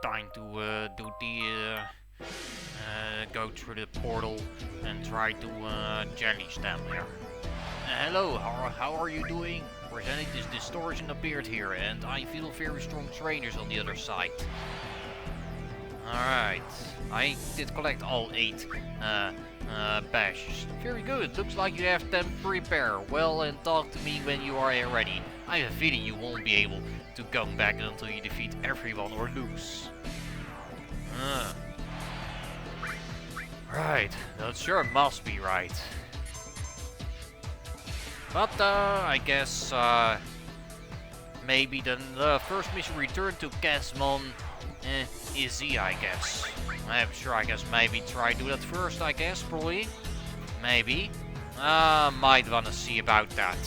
time to do the go through the portal and try to challenge them there. Hello, how are you doing? Presenting this distortion appeared here, and I feel very strong trainers on the other side. Alright, I did collect all 8 badges. Very good, looks like you have them prepared. Well, and talk to me when you are ready. I have a feeling you won't be able to come back until you defeat everyone or lose. Right, that sure must be right. But I guess maybe the first mission return to Casmon easy, I guess. I'm sure, I guess maybe try to do that first, I guess, probably. Maybe. Might wanna see about that.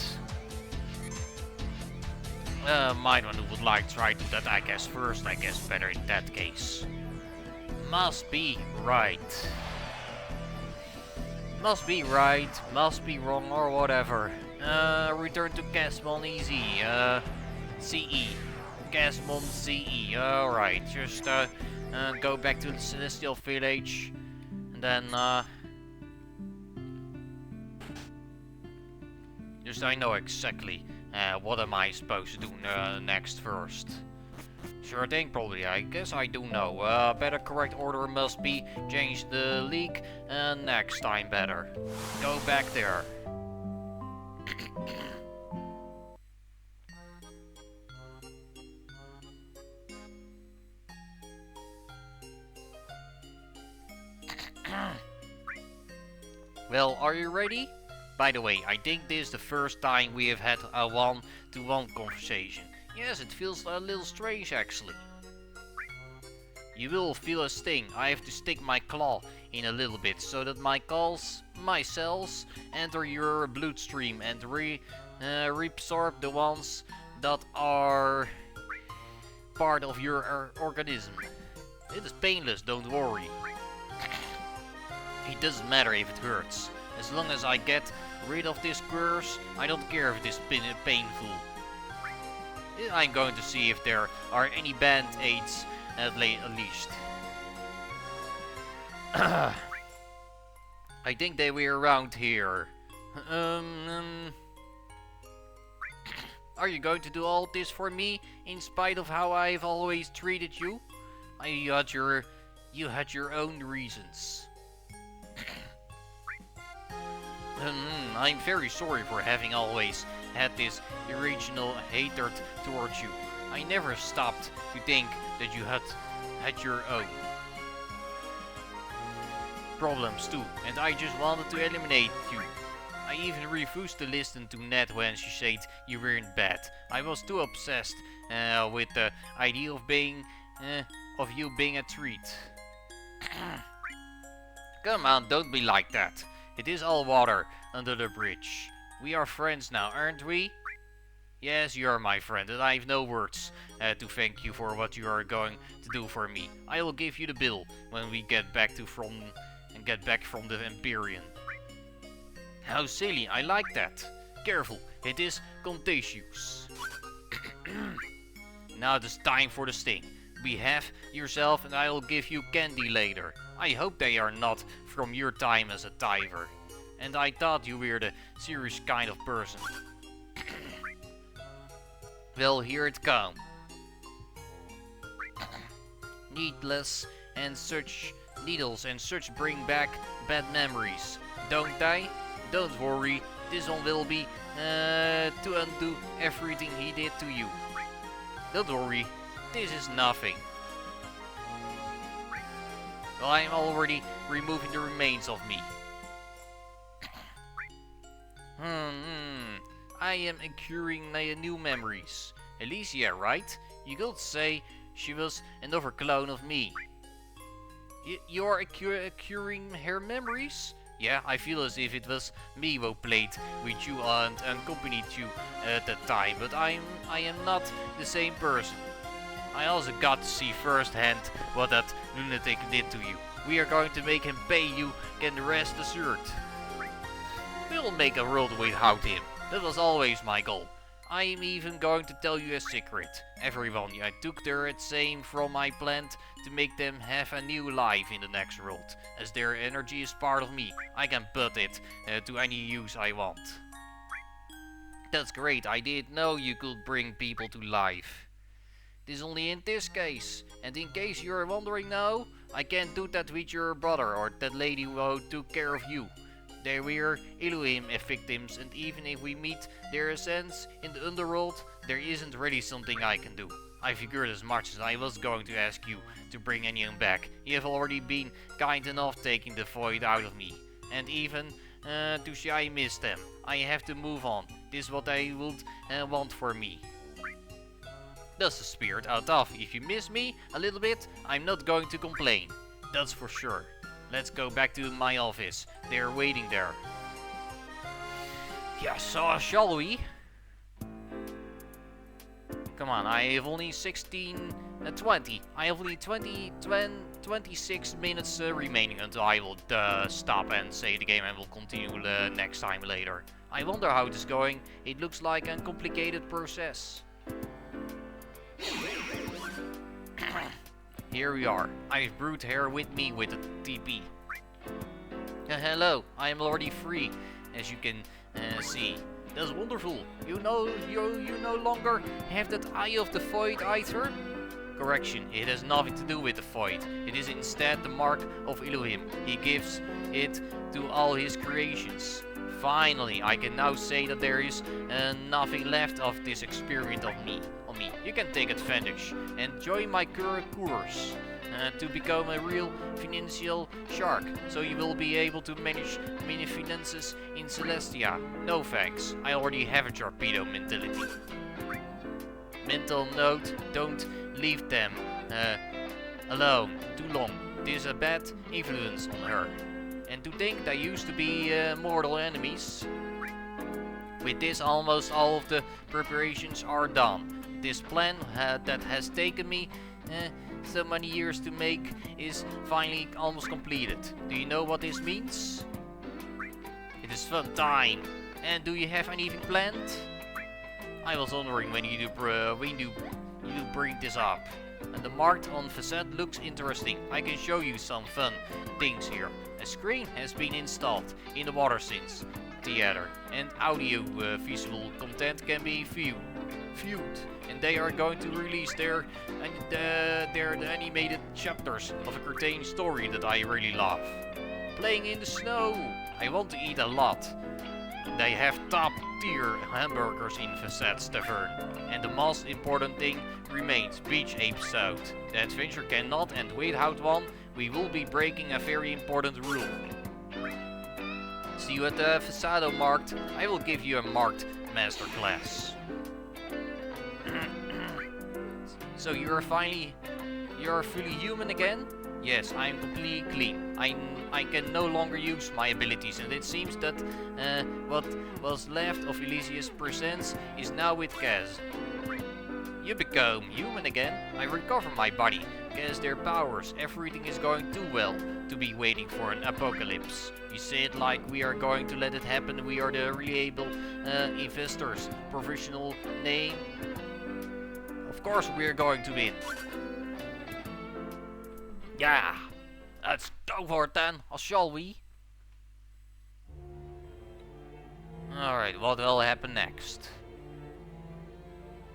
Might wanna would like to try to do that, I guess, first, I guess, better in that case. Must be right. Must be right, must be wrong, or whatever. Return to Casmon easy, CE. Casmon CE, alright, just go back to the Celestial Village, and then just I know exactly what am I supposed to do next first. Sure thing, probably, I guess I do know. Better correct order must be change the leak next time better. Go back there. Well, are you ready? By the way, I think this is the first time we have had a one-to-one conversation. Yes, it feels a little strange actually. You will feel a sting. I have to stick my claw in a little bit so that my cells enter your bloodstream and reabsorb the ones that are part of your organism. It is painless, don't worry. It doesn't matter if it hurts. As long as I get rid of this curse, I don't care if it is painful. I'm going to see if there are any band-aids at least. I think they were around here. Are you going to do all this for me, in spite of how I've always treated you? You had your own reasons. I'm very sorry for having always had this irrational hatred towards you. I never stopped to think that you had your own problems too, and I just wanted to eliminate you. I even refused to listen to Ned when she said you weren't bad. I was too obsessed with the idea of you being a treat. Come on, don't be like that. It is all water under the bridge. We are friends now, aren't we? Yes, you are my friend, and I have no words to thank you for what you are going to do for me. I will give you the bill when we get back from the Empyrean. How silly, I like that. Careful, it is contagious. Now it is time for the sting. Behave yourself and I will give you candy later. I hope they are not from your time as a diver. And I thought you were the serious kind of person. Well, here it comes. Needles and such bring back bad memories, don't they? Don't worry, this one will be to undo everything he did to you. Don't worry, this is nothing. Well, I am already removing the remains of me. I am acquiring new memories. Alicia, right? You could say she was another clone of me. You're acquiring her memories? Yeah, I feel as if it was me who played with you and accompanied you at that time, but I am not the same person. I also got to see firsthand what that lunatic did to you. We are going to make him pay you, and the rest assured. We'll make a world without him. That was always my goal. I am even going to tell you a secret. Everyone, I took their same from my plant to make them have a new life in the next world. As their energy is part of me, I can put it to any use I want. That's great, I didn't know you could bring people to life. It is only in this case, and in case you're wondering now, I can't do that with your brother or that lady who took care of you. They were Elohim victims, and even if we meet their essence in the underworld, there isn't really something I can do. I figured as much as I was going to ask you to bring anyone back. You have already been kind enough taking the void out of me. And even to say I miss them. I have to move on. This is what I would want for me. That's the spirit out of. If you miss me a little bit, I'm not going to complain. That's for sure. Let's go back to my office. They're waiting there. Yeah, so shall we? Come on, I have only 20. I have only 26 minutes remaining until I will stop and save the game and will continue next time later. I wonder how it is going. It looks like a complicated process. Here we are. I have Brute here with me with the TP. Hello, I am already free, as you can see. That's wonderful. You no longer have that Eye of the Void either? Correction, it has nothing to do with the Void. It is instead the mark of Elohim. He gives it to all his creations. Finally, I can now say that there is nothing left of this experiment on me. You can take advantage and join my current course to become a real financial shark, so you will be able to manage many finances in Celestia. No thanks, I already have a torpedo mentality. Mental note, don't leave them alone too long. This is a bad influence on her. And to think they used to be mortal enemies. With this, almost all of the preparations are done. This plan that has taken me so many years to make is finally almost completed. Do you know what this means? It is fun time. And do you have anything planned? I was wondering when you bring this up. And the mark on facade looks interesting. I can show you some fun things here. A screen has been installed in the water scenes theater, and audio visual content can be viewed. And they are going to release their animated chapters of a curtain story that I really love. Playing in the snow. I want to eat a lot. They have top tier hamburgers in Facade's Tavern. And the most important thing remains, beach episode. The adventure cannot end without one. We will be breaking a very important rule. See you at the Facado Markt. I will give you a marked masterclass. So you're fully human again? Yes, I'm completely clean. I can no longer use my abilities, and it seems that what was left of Elysia's presence is now with Kaz. You become human again. I recover my body, Kaz their powers. Everything is going too well to be waiting for an apocalypse. You say it like we are going to let it happen. We are the reliable investors. Professional name. Of course we're going to win. Yeah, let's go for it then, shall we? Alright, what will happen next?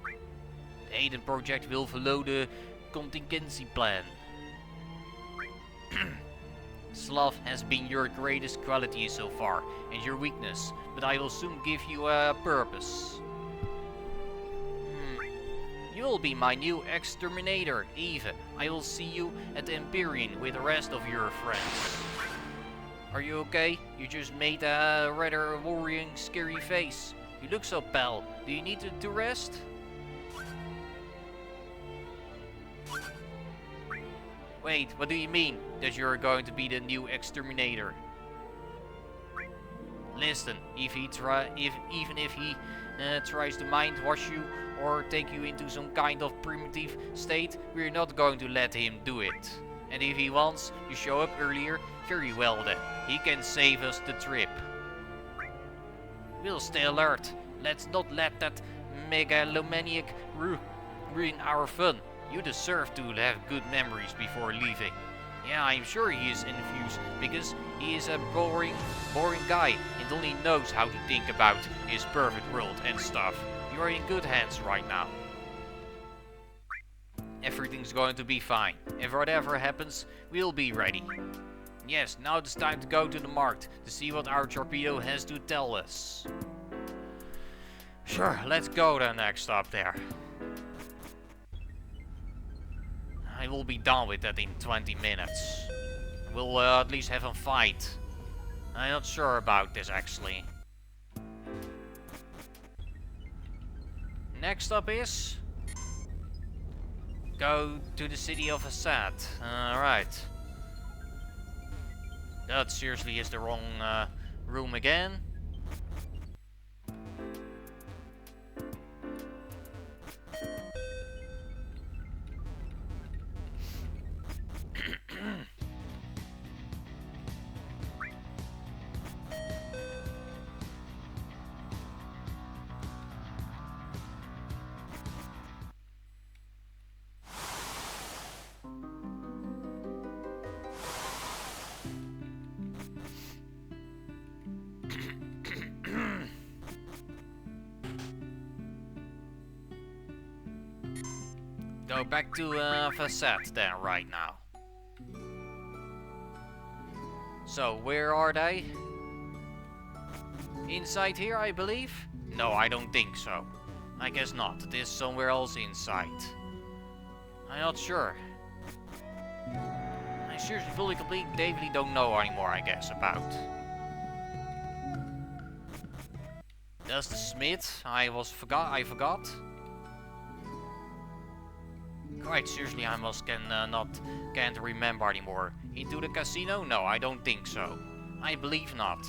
The Aiden project will follow the contingency plan. Sloth has been your greatest quality so far, and your weakness, but I will soon give you a purpose. You will be my new exterminator, Eve. I will see you at the Empyrean with the rest of your friends. Are you okay? You just made a rather worrying, scary face. You look so pale. Do you need to rest? Wait, what do you mean? That you're going to be the new exterminator? Listen, even if he tries to mind wash you or take you into some kind of primitive state, we're not going to let him do it. And if he wants to show up earlier, very well then. He can save us the trip. We'll stay alert. Let's not let that megalomaniac ruin our fun. You deserve to have good memories before leaving. Yeah, I'm sure he is envious because he is a boring guy and only knows how to think about his perfect world and stuff. You are in good hands right now. Everything's going to be fine. If whatever happens, we'll be ready. Yes, now it's time to go to the market to see what our torpedo has to tell us. Sure, let's go then next stop there. I will be done with that in 20 minutes. We'll at least have a fight. I'm not sure about this actually. Next up is... go to the city of Assad. Alright. That seriously is the wrong room again. Go back to Facet then right now. So where are they? Inside here, I believe? No, I don't think so. I guess not. It is somewhere else inside. I'm not sure. I seriously fully completely don't know anymore, I guess, about. That's the smith. I forgot. Quite seriously, I can't remember anymore. Into the casino? No, I don't think so. I believe not.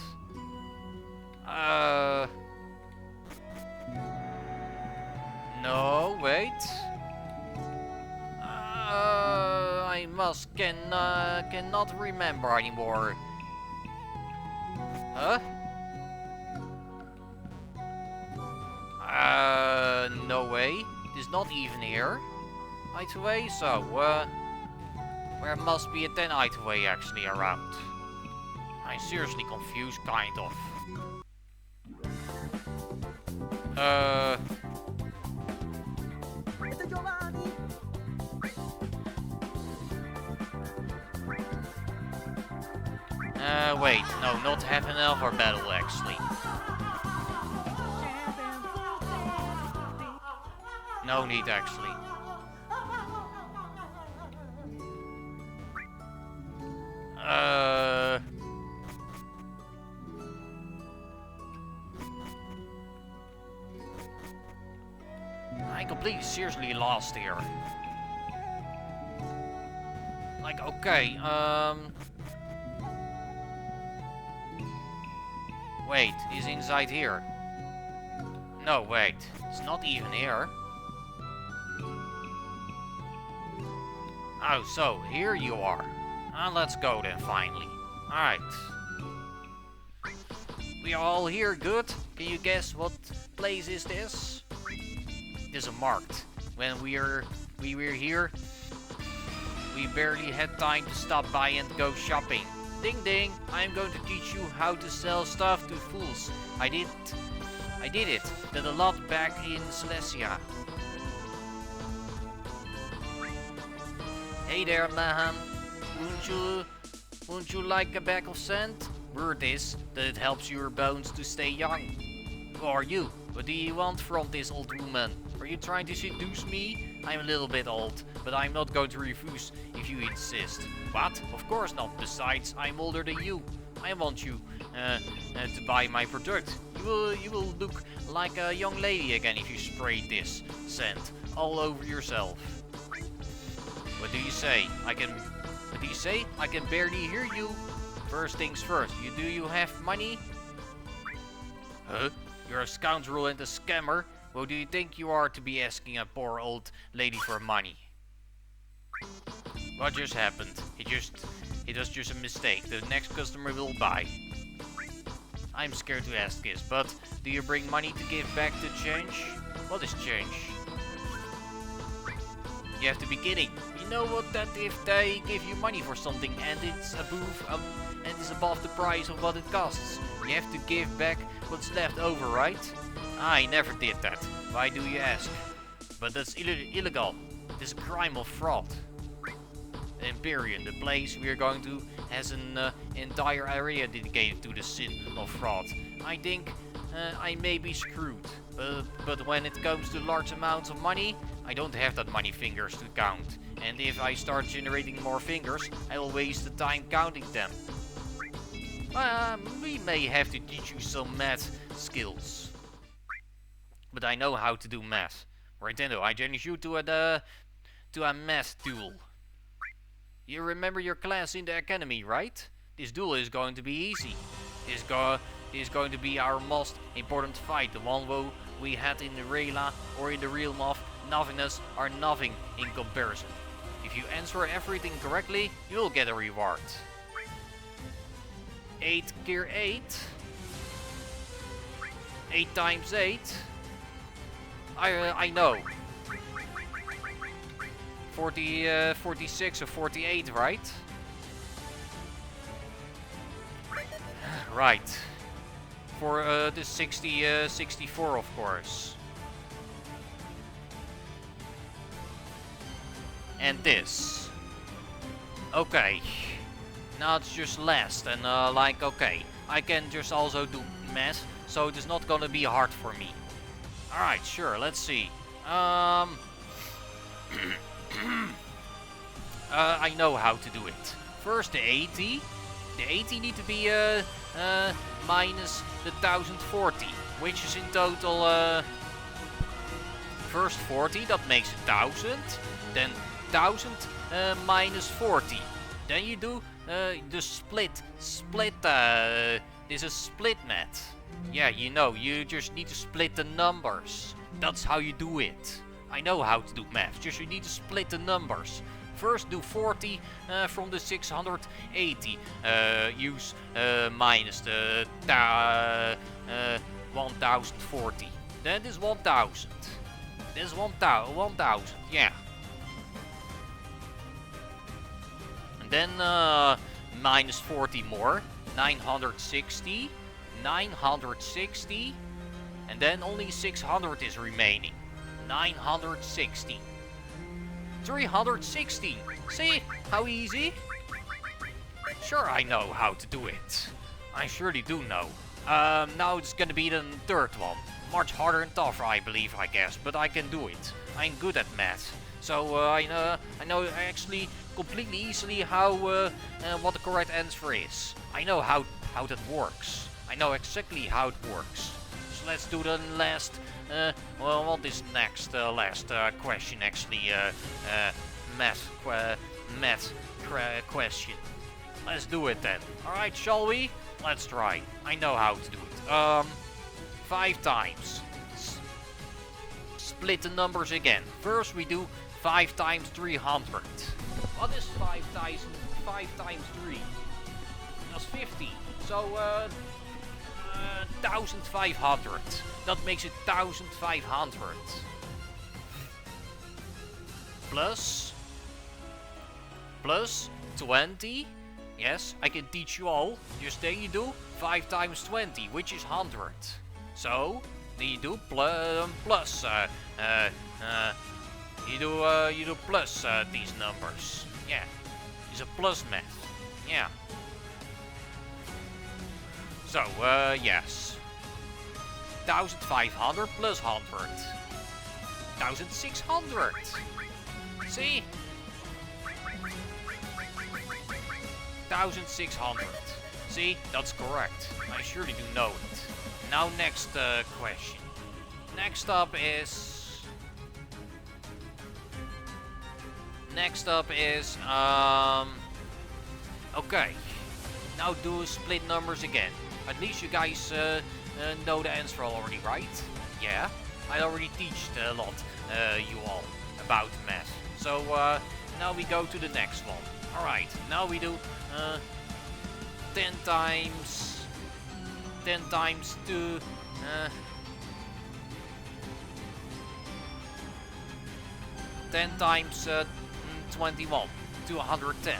No, wait. I cannot remember anymore. Huh? No way. It is not even here. Hideaway, so, where must be a 10 hideaway actually around? I'm seriously confused, kind of. Wait, no, not half an hour battle actually. No need actually. I completely seriously lost here. Like, okay, wait, he's inside here. No, wait, it's not even here. Oh, so, here you are. Let's go then, finally. Alright. We are all here, good? Can you guess what place is this? It is a market. When we were here, we barely had time to stop by and go shopping. Ding ding, I'm going to teach you how to sell stuff to fools. I did it a lot back in Silesia. Hey there, man. Wouldn't you like a bag of sand? Word is that it helps your bones to stay young. Who are you? What do you want from this old woman? Are you trying to seduce me? I'm a little bit old, but I'm not going to refuse if you insist. What? Of course not. Besides, I'm older than you. I want you to buy my product. You will look like a young lady again if you spray this scent all over yourself. What do you say? What do you say? I can barely hear you. First things first, do you have money? Huh? You're a scoundrel and a scammer. What do you think you are to be asking a poor old lady for money? What just happened? It was just a mistake. The next customer will buy. I'm scared to ask this, but do you bring money to give back the change? What is change? You have to be kidding. You know what? That if they give you money for something and it's above the price of what it costs, you have to give back what's left over, right? I never did that. Why do you ask? But that's illegal. It's a crime of fraud. Empyrean, the place we are going to, has an entire area dedicated to the sin of fraud. I think I may be screwed. But when it comes to large amounts of money, I don't have that many fingers to count. And if I start generating more fingers, I will waste the time counting them. We may have to teach you some math skills. But I know how to do math. Nintendo, I challenge you to a math duel. You remember your class in the academy, right? This duel is going to be easy. This is going to be our most important fight, the one we had in the Rayla or in the realm of nothingness are nothing in comparison. If you answer everything correctly, you'll get a reward. 8 gear 8. 8 times 8. I know. 46 or 48, right? Right. For the 64, of course. And this. Okay. Now it's just last and like, okay. I can just also do math, so it is not gonna be hard for me. Alright, sure, let's see. I know how to do it. First the 80. The 80 need to be minus the 1040, which is in total first 40, that makes 1000. Then 1000 minus 40. Then you do the split. This is split math. Yeah, you know, you just need to split the numbers. That's how you do it. I know how to do math, just you need to split the numbers. First do 40 from the 680. Use minus the 1040. Then this 1000. This 1000, yeah. And then minus 40 more. 960. 960. And then only 600 is remaining. 960. 360. See? How easy? Sure, I know how to do it. I surely do know. Now it's gonna be the third one. Much harder and tougher, I believe, I guess. But I can do it. I'm good at math. So I know actually completely easily how what the correct answer is. I know how that works. I know exactly how it works. So let's do the last. Well, what is next? Last question actually. Math question. Let's do it then. All right, shall we? Let's try. I know how to do it. 5 times. Split the numbers again. First we do 5 times 300. What is 5 times 3? That's 50. So 1500. That makes it 1500. Plus 20. Yes, I can teach you all. Just then you do 5 times 20, which is 100. So then you do plus. You do plus these numbers. Yeah, it's a plus math. Yeah. So yes, 1500 plus 100. 1600. See? 1600. See? That's correct. I surely do know it. Now next question. Next up is... okay. Now do split numbers again. At least you guys know the answer already, right? Yeah? I already teach a lot, you all, about math. So now we go to the next one. Alright, now we do 10 times 2. 10 times 21. 210.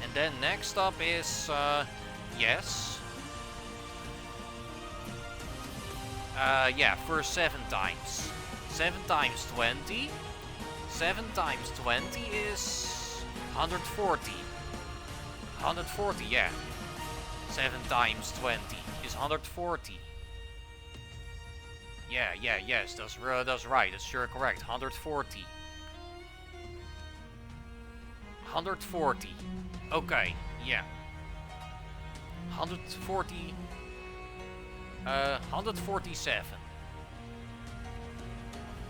And then next up is, yes. Yeah, first 7 times. 7 times 20. 7 times 20 is 140. 140, yeah. 7 times 20 is 140. Yeah, yes, that's right. That's sure correct. 140. 140. Okay, yeah. 140. 147.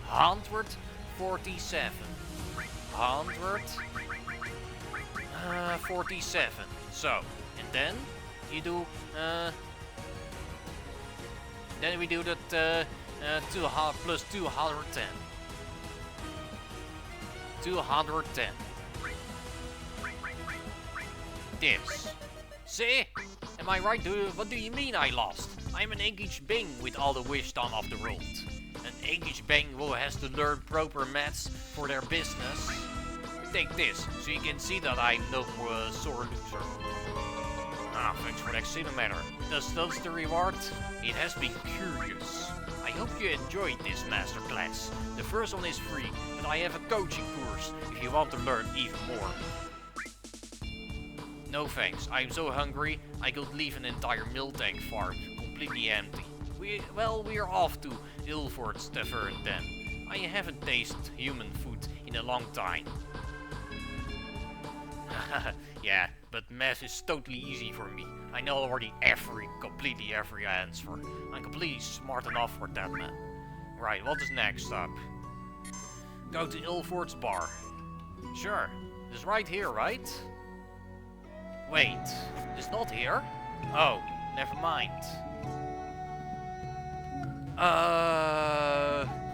147. 147. So, and then you do then we do that 2 plus 210. 210. This. See? Am I right? What do you mean I lost? I'm an English Bing with all the wisdom of the world. An English Bing who has to learn proper maths for their business. Take this, so you can see that I'm no sore loser. Ah, thanks for the Xenomatter. That's the reward? It has been curious. I hope you enjoyed this masterclass. The first one is free, but I have a coaching course if you want to learn even more. No thanks, I'm so hungry I could leave an entire milk tank farm completely empty. We are off to Ilford's Tavern then. I haven't tasted human food in a long time. Yeah, but math is totally easy for me. I know already completely every answer. I'm completely smart enough for that, man. Right, what is next up? Go to Ilford's bar. Sure, it's right here, right? Wait, it's not here? Oh, never mind.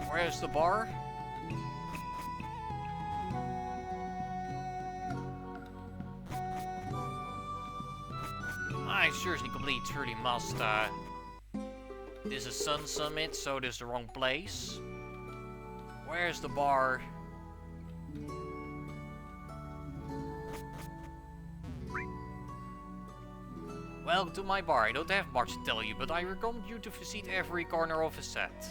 Where's the bar? I seriously truly must, this is Sun Summit, so this is the wrong place. Where's the bar? Welcome to my bar. I don't have much to tell you, but I recommend you to visit every corner of the set.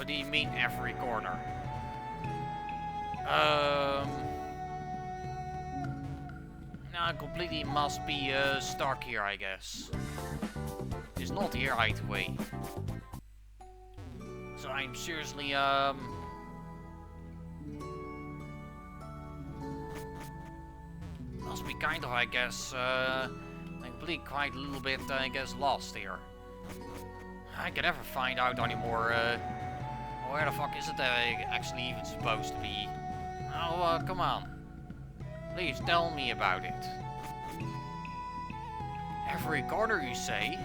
What do you mean every corner? No, completely must be stuck here, I guess. It's not here either way. So I'm seriously must be kind of, I guess, I'm completely quite a little bit, I guess, lost here. I can never find out anymore, where the fuck is it actually even supposed to be? Oh, come on. Please tell me about it. Every corner, you say?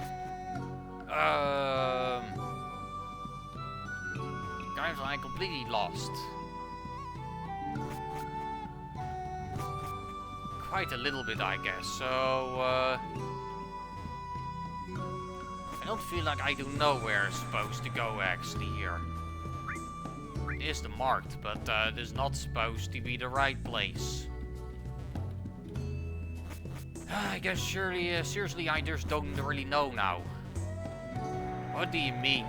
Guys, I'm completely lost. Quite a little bit, I guess, so, I don't feel like I do know where I'm supposed to go, actually, here. It is the marked, but it is not supposed to be the right place. I guess surely, seriously, I just don't really know now. What do you mean?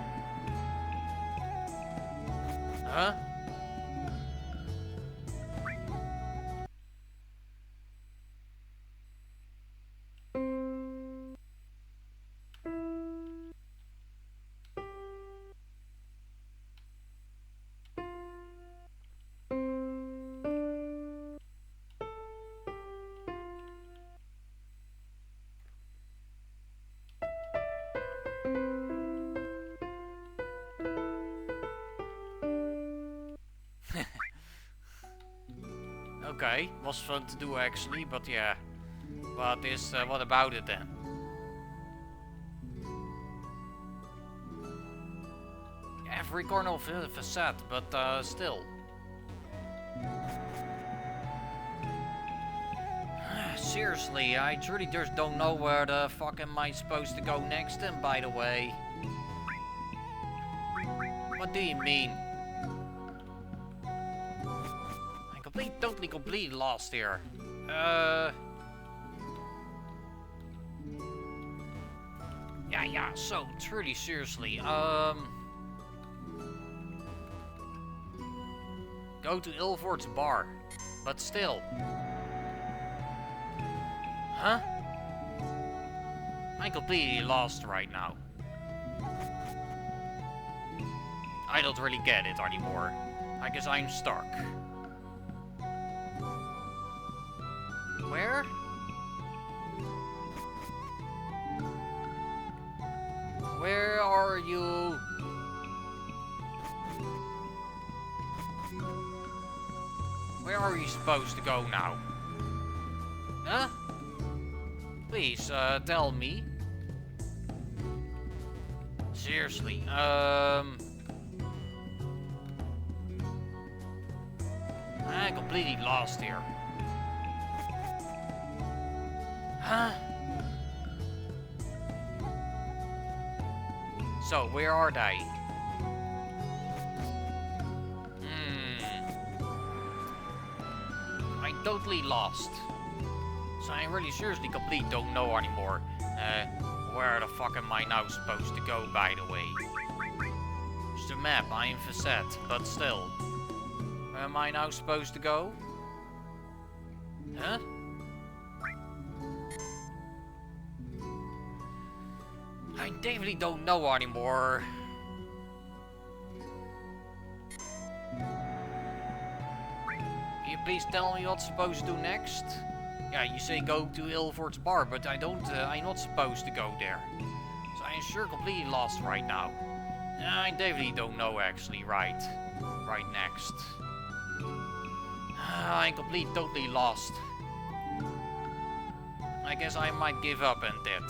Huh? Okay, was fun to do actually, but yeah. What about it then? Every corner of the facade, but still. Seriously, I truly just don't know where the fuck am I supposed to go next then, by the way. What do you mean? I'm completely lost here. Yeah, so, truly, seriously, go to Ilford's bar, but still. Huh? I'm completely lost right now. I don't really get it anymore. I guess I'm stuck. Where? Where are you? Where are you supposed to go now? Huh? Please, tell me. Seriously, I'm completely lost here. Huh? So, where are they? I'm totally lost. So I really seriously don't know anymore. Where the fuck am I now supposed to go, by the way? It's the map, I am Facet, but still. Where am I now supposed to go? Huh? I definitely don't know anymore. Can you please tell me what's supposed to do next? Yeah, you say go to Ilford's bar, but I'm not supposed to go there. So I'm sure completely lost right now. I definitely don't know actually, right next. I'm totally lost. I guess I might give up and that.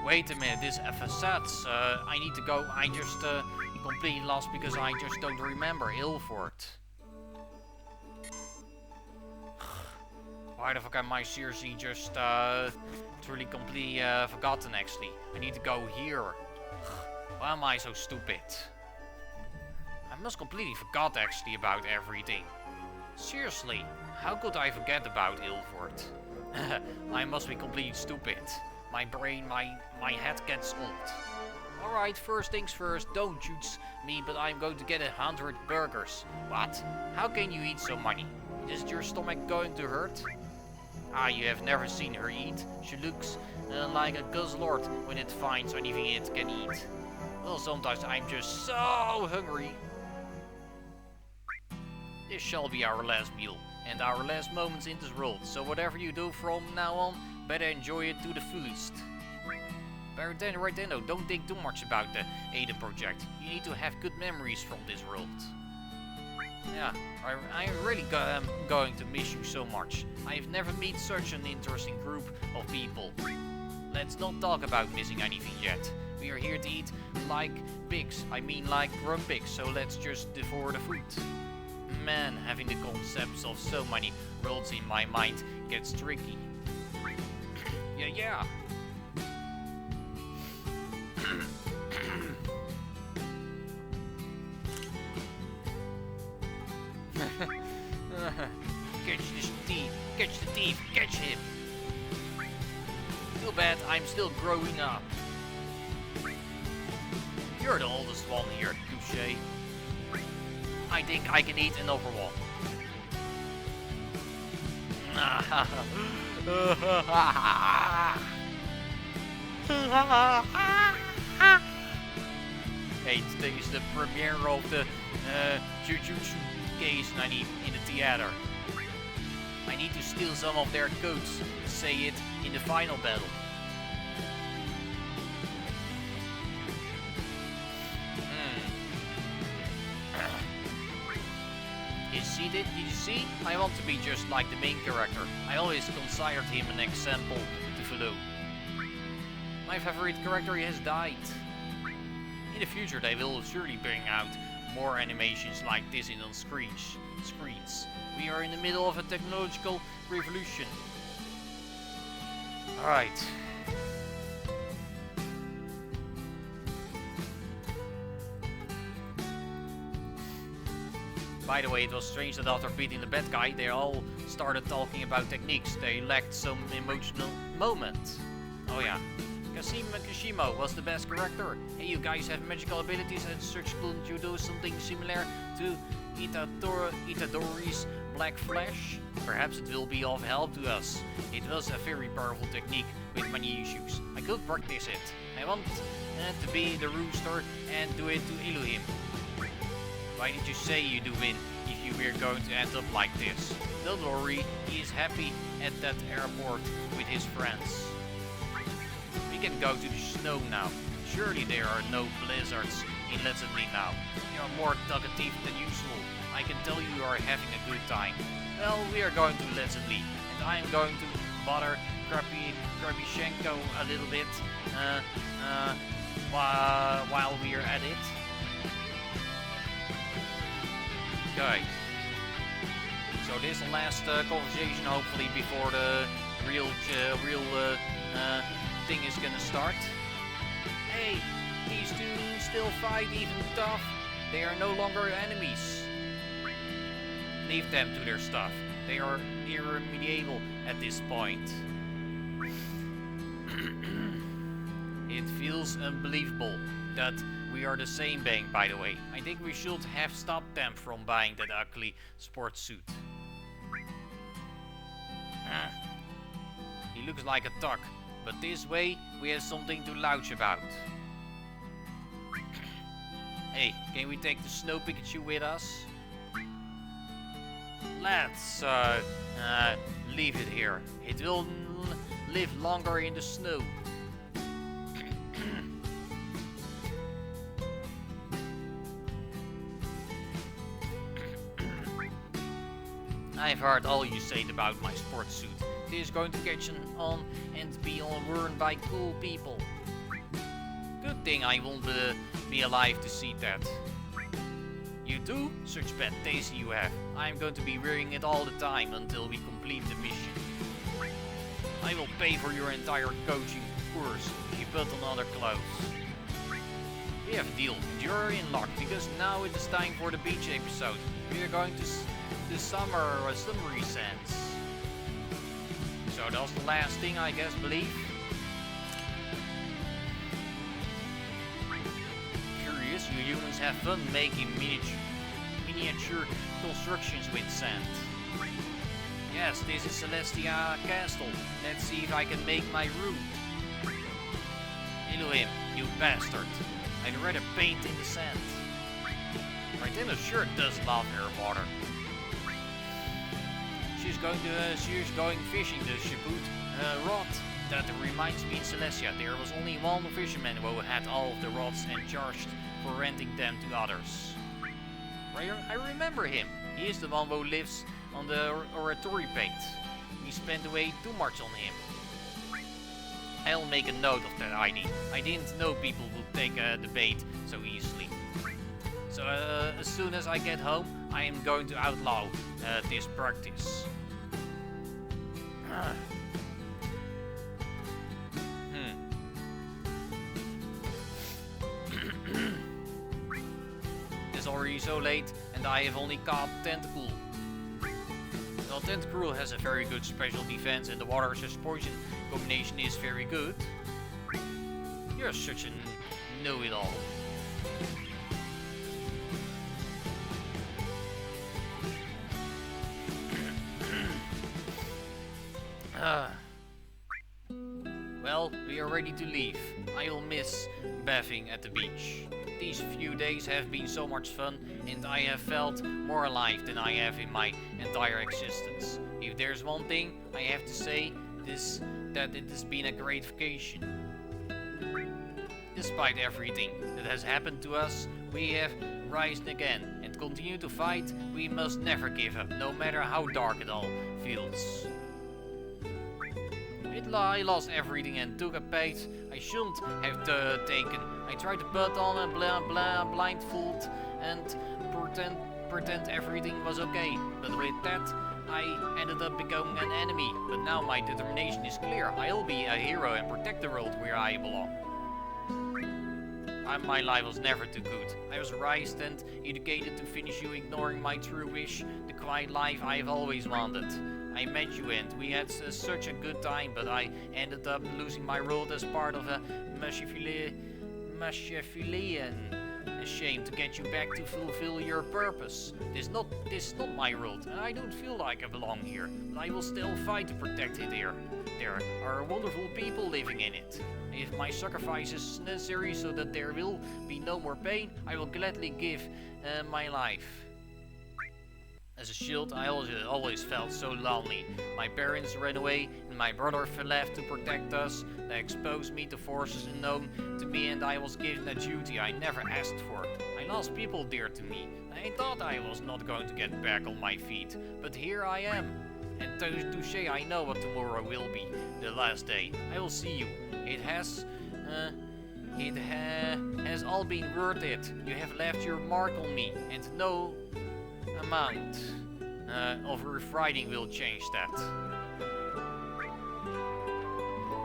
Wait a minute, this facades, I need to go, I just completely lost because I just don't remember Ilford. Why the fuck am I seriously just truly completely forgotten actually? I need to go here. Why am I so stupid? I must completely forgot actually about everything. Seriously, how could I forget about Ilford? I must be completely stupid. My brain, my head gets old. Alright, first things first, don't shoot me, but I'm going to get 100 burgers. What? How can you eat so many? Is your stomach going to hurt? Ah, you have never seen her eat. She looks like a guzzlord when it finds anything it can eat. Well, sometimes I'm just so hungry. This shall be our last meal, and our last moments in this world, so whatever you do from now on, better enjoy it to the fullest. Right then, no, don't think too much about the Ada project. You need to have good memories from this world. Yeah, I'm really going to miss you so much. I've never met such an interesting group of people. Let's not talk about missing anything yet. We are here to eat like pigs. I mean like grown pigs, so let's just devour the food. Man, having the concepts of so many worlds in my mind gets tricky. Yeah. Catch the thief, catch him! Too bad I'm still growing up. You're the oldest one here, Touche. I think I can eat another one. Hey, today is the premiere of the Jujutsu Kaisen in the theater. I need to steal some of their codes to say it in the final battle. Did you see? I want to be just like the main character. I always considered him an example to follow. My favorite character has died. In the future they will surely bring out more animations like this on screens. We are in the middle of a technological revolution. Alright. By the way, it was strange that after beating the bad guy, they all started talking about techniques. They lacked some emotional moment. Oh yeah. Kashimo was the best character. Hey, you guys have magical abilities and such. Couldn't you do something similar to Itadori's Black Flash? Perhaps it will be of help to us. It was a very powerful technique with many issues. I could practice it. I want to be the rooster and do it to Elohim. Why did you say you do win if you were going to end up like this? Don't worry, he is happy at that airport with his friends. We can go to the snow now. Surely there are no blizzards in Legendly now. You are more talkative than usual. I can tell you are having a good time. Well, we are going to Legendly, and I am going to bother Krabishenko a little bit while we are at it. Okay. So this is the last conversation, hopefully, before the real thing is gonna start. Hey, these two still fight even tough. They are no longer enemies. Leave them to their stuff. They are irremediable at this point. It feels unbelievable that we are the same bank, by the way. I think we should have stopped them from buying that ugly sports suit. He looks like a thug, but this way we have something to lounge about. Hey, can we take the Snow Pikachu with us? Let's leave it here. It will live longer in the snow. I've heard all you said about my sports suit. It is going to catch on and be worn by cool people. Good thing I won't be alive to see that. You do? Such bad taste you have. I'm going to be wearing it all the time until we complete the mission. I will pay for your entire coaching course if you put on other clothes. We have a deal. You're in luck because now it is time for the beach episode. We are going to the summery sands. So that's the last thing, I guess, believe. Curious, you humans have fun making miniature constructions with sand. Yes, this is Celestia Castle. Let's see if I can make my room. Elohim, you bastard. I'd rather paint in the sand. Martina sure does love her water. She's going fishing the Chibut rod That reminds me, in Celestia, there was only one fisherman who had all of the rods and charged for renting them to others. I remember him. He is the one who lives on the oratory bait. We spent way too much on him. I'll make a note of that ID. I didn't know people would take the bait so easily. So as soon as I get home, I am going to outlaw this practice. It's already so late, and I have only caught Tentacool. Well, Tentacool has a very good special defense, and the water/poison combination is very good. You're such a know-it-all. Well, we are ready to leave. I will miss bathing at the beach. These few days have been so much fun, and I have felt more alive than I have in my entire existence. If there's one thing I have to say, that it has been a great vacation. Despite everything that has happened to us, we have risen again and continue to fight. We must never give up, no matter how dark it all feels. I lost everything and took a bait I shouldn't have taken. I tried to put on a blindfold and pretend everything was okay, but with that I ended up becoming an enemy. But now my determination is clear. I'll be a hero and protect the world where I belong. My life was never too good. I was raised and educated to finish you, ignoring my true wish, the quiet life I've always wanted. I met you and we had such a good time, but I ended up losing my role as part of a Machiavellian shame to get you back to fulfill your purpose. This is not my world, and I don't feel like I belong here, but I will still fight to protect it here. There are wonderful people living in it. If my sacrifice is necessary so that there will be no more pain, I will gladly give my life. As a shield, I always felt so lonely. My parents ran away, and my brother left to protect us. They exposed me to forces unknown to me, and I was given a duty I never asked for. I lost people dear to me. I thought I was not going to get back on my feet, but here I am. And touché, I know what tomorrow will be, the last day. I will see you. It has all been worth it. You have left your mark on me, and no amount of refrighting will change that.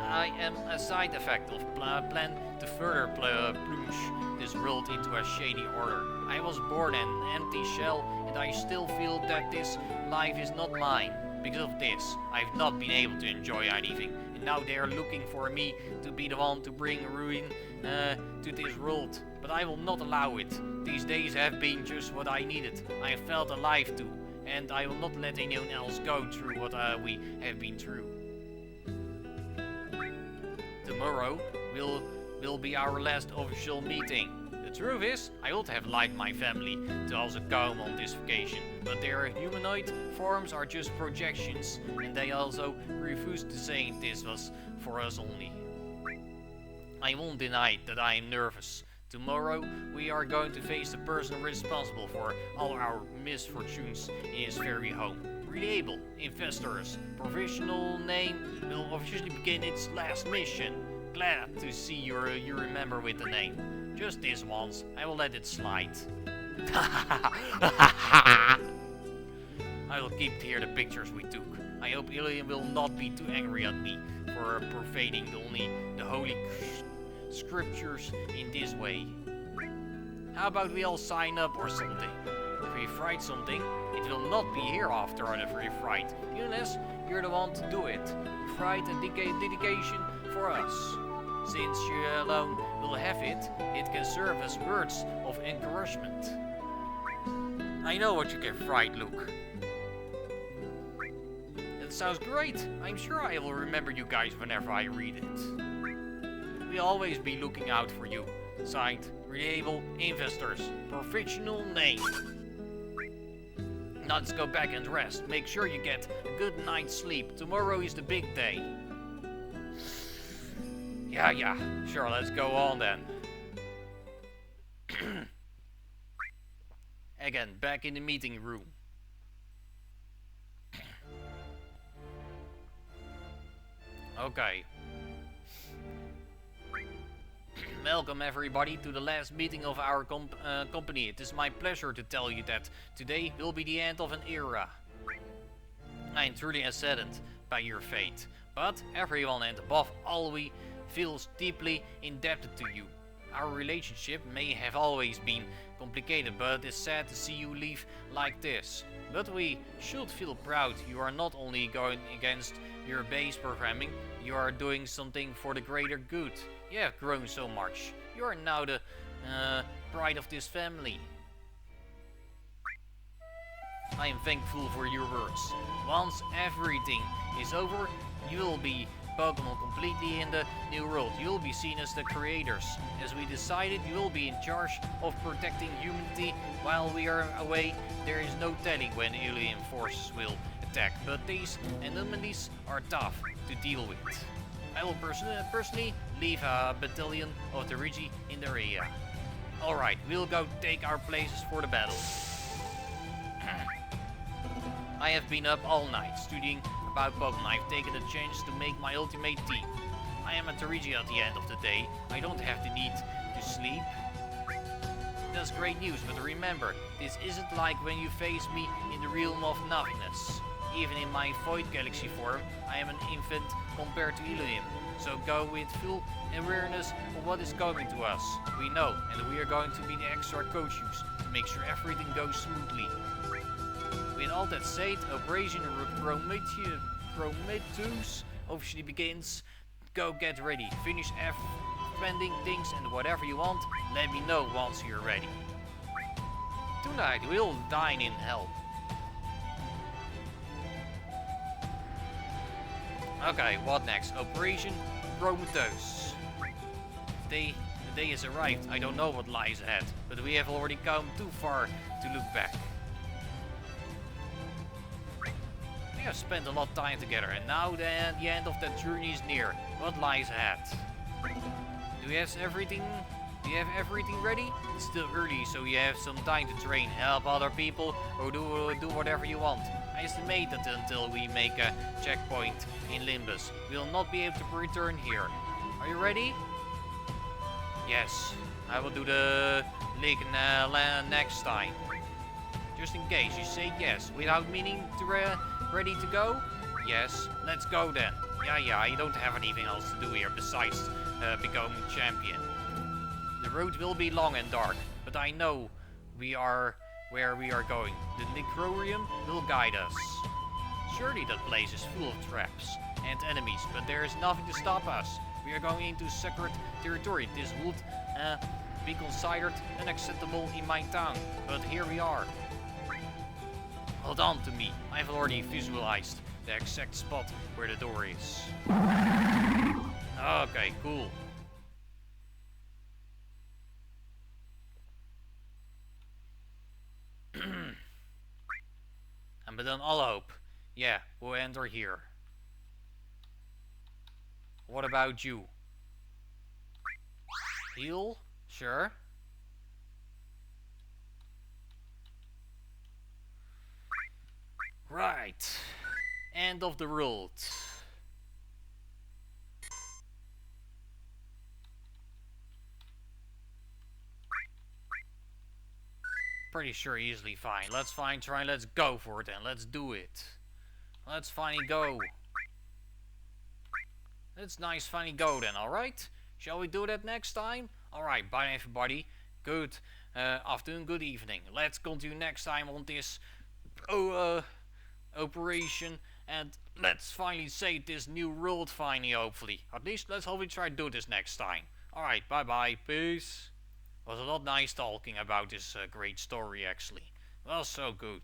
I am a side effect of plan to further plunge this world into a shady order. I was born an empty shell, and I still feel that this life is not mine. Because of this, I've not been able to enjoy anything, and now they are looking for me to be the one to bring ruin to this world. But I will not allow it. These days have been just what I needed. I have felt alive too, and I will not let anyone else go through what we have been through. Tomorrow will be our last official meeting. The truth is, I would have liked my family to also come on this vacation, but their humanoid forms are just projections, and they also refuse to say this was for us only. I won't deny that I am nervous. Tomorrow, we are going to face the person responsible for all our misfortunes in his very home. Reliable Investors. Provisional name will officially begin its last mission. Glad to see you remember with the name. Just this once, I will let it slide. I will keep here the pictures we took. I hope Ilian will not be too angry at me for profaning the holy scriptures in this way. How about we all sign up or something? If we fright something, it will not be hereafter on a free fright, unless you're the one to do it. Fright and dedication for us. Since you alone will have it, it can serve as words of encouragement. I know what you can fright, Luke. That sounds great. I'm sure I will remember you guys whenever I read it. We'll always be looking out for you. Signed, Reliable Investors. Professional name. Now let's go back and rest. Make sure you get a good night's sleep. Tomorrow is the big day. Yeah, sure, let's go on then. Again, back in the meeting room. Okay. Welcome everybody to the last meeting of our company. It is my pleasure to tell you that today will be the end of an era. I am truly saddened by your fate, but everyone and above all we feels deeply indebted to you. Our relationship may have always been complicated, but it's sad to see you leave like this. But we should feel proud. You are not only going against your base programming, you are doing something for the greater good. You have grown so much. You are now the pride of this family. I am thankful for your words. Once everything is over, you will be Pokemon completely in the new world. You will be seen as the creators. As we decided, you will be in charge of protecting humanity while we are away. There is no telling when alien forces will attack, but these anomalies are tough to deal with. I will personally leave a battalion of the Regi in the area. Alright, we'll go take our places for the battle. I have been up all night studying about Pokemon. I've taken a chance to make my ultimate team. I am at the Regi at the end of the day. I don't have the need to sleep. That's great news, but remember, this isn't like when you face me in the realm of nothingness. Even in my Void Galaxy form, I am an infant compared to Ilium. So go with full awareness of what is coming to us. We know, and we are going to be the extra cautious to make sure everything goes smoothly. With all that said, Operation Prometheus officially begins. Go get ready. Finish spending things and whatever you want, let me know once you're ready. Tonight we'll dine in hell. Okay, what next? Operation Prometheus. The day has arrived. I don't know what lies ahead, but we have already come too far to look back. We have spent a lot of time together, and now the end of that journey is near. What lies ahead? Do we have everything? Do you have everything ready? It's still early, so you have some time to train, help other people, or do whatever you want. I estimate that until we make a checkpoint in Limbus, we will not be able to return here. Are you ready? Yes, I will do the league next time. Just in case you say yes, without meaning to ready to go? Yes, let's go then. Yeah, I don't have anything else to do here besides becoming champion. The road will be long and dark, but I know we are where we are going. The Necrorium will guide us. Surely that place is full of traps and enemies, but there is nothing to stop us. We are going into sacred territory. This would be considered unacceptable in my town, but here we are. Hold on to me. I've already visualized the exact spot where the door is. Okay, cool. And but then all hope. Yeah, we'll enter here. What about you? Heal? Sure. Right. End of the world. Pretty sure easily fine. Let's try, let's go for it then. Let's do it. Let's finally go. Let's finally go then, alright? Shall we do that next time? Alright, bye everybody. Good afternoon, good evening. Let's continue next time on this operation, and let's finally save this new world finally, hopefully. At least let's hopefully try to do this next time. Alright, bye bye, peace. Was a lot nice talking about this great story actually. Well, so good.